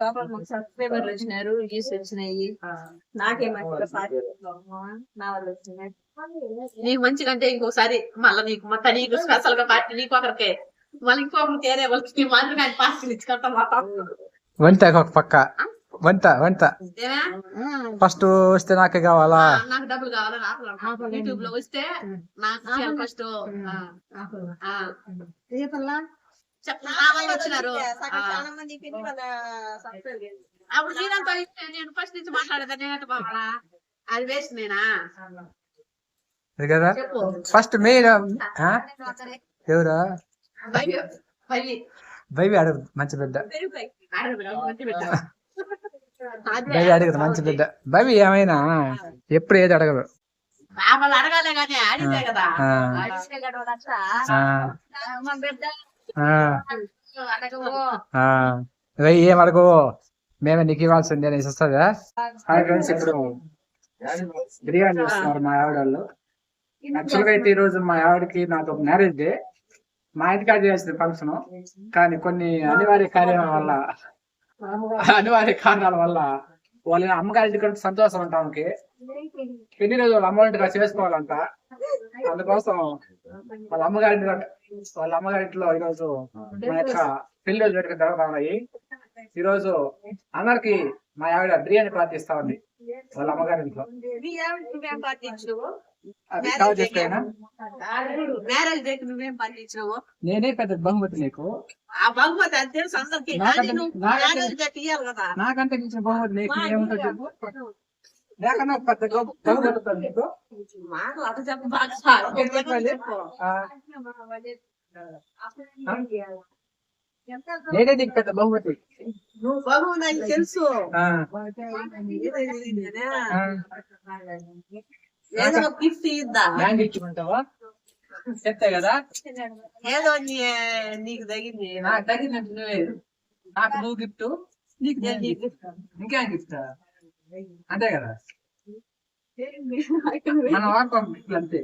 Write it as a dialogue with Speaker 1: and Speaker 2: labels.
Speaker 1: పాపం మాకు సబ్స్క్రైబర్లు వచ్చినారు, వ్యూస్ వచ్చినాయి. నాకేమంటే నా వాళ్ళు వచ్చినాయి. నీకు మంచిగా అంటే ఇంకోసారి మళ్ళీ నీకు మొత్తం నీకు స్పెషల్ గా పార్టీ నీకు ఒకరికే మళ్ళీ ఇంకొకరికి వేరే వాళ్ళకి మాత్రం ఆయన పార్టీలు ఇచ్చుకుంటా
Speaker 2: వంట ఒక పక్క వంట ఫస్ట్ వస్తే నాకే కావాలా?
Speaker 1: నాకు డబ్బులు కావాలా? నాకు యూట్యూబ్ లో వస్తే నాకు ఫస్ట్ వచ్చినారు. అప్పుడు మీరంతా నేను ఫస్ట్ నుంచి మాట్లాడేదా నేనంటే బాగా అది వేస్ట్ నేనా
Speaker 2: కదా ఫస్ట్ మెయిన్ ఎవరా బైబి అడగదు మంచి బిడ్డ బైబి అడగదు మంచి బిడ్డ బైబి ఏమైనా ఎప్పుడు ఏది అడగదు
Speaker 1: అడగాలే కానీ అడిగే కదా
Speaker 2: ఏం అడగవు మేమే నీకు ఇవ్వాల్సింది అనేసి వస్తుందా? ఫ్రెండ్స్ ఇప్పుడు బిర్యానీ చేస్తున్నారు మా ఆవిడ వాళ్ళు. యాక్చువల్గా అయితే ఈ రోజు మా ఆవిడకి నాకు మ్యారేజ్ డే, మా ఇంటికాడ చేయాల్సిన ఫంక్షన్. కానీ కొన్ని అనివార్య కారణాల వల్ల వాళ్ళ అమ్మగారి ఇంటికి సంతోషం ఉంటానికి పెళ్లి రోజు వాళ్ళ అమ్మగారింటిగా చేసుకోవాలంట. అందుకోసం వాళ్ళ అమ్మగారింట్లో ఈరోజు మా యొక్క పెళ్లి రోజు వేడుక జరుగుతున్నాయి. ఈరోజు అందరికి మా ఆవిడ బిర్యానీ ప్రార్థిస్తా ఉంది వాళ్ళ అమ్మగారింట్లో. నేనే పెద్ద బహుమతి నీకు, నాకంటే ఇచ్చిన బహుమతి నీకు ఏముంటుంది చెప్పు? లేకన్నా పెద్ద బహుమతి నీకు నేనే నీకు పెద్ద బహుమతి.
Speaker 1: తెలుసు గిఫ్ట్
Speaker 2: ఇచ్చుకుంటావా? చెప్తా కదా
Speaker 1: ఏదో నీకు తగింది,
Speaker 2: నాకు తగినట్టు నువ్వే. నాకు నువ్వు గిఫ్ట్, నీకు ఇంకేం గిఫ్ట్ అంతే కదా. మనం వాడుకోం గిఫ్ట్లు అంతే.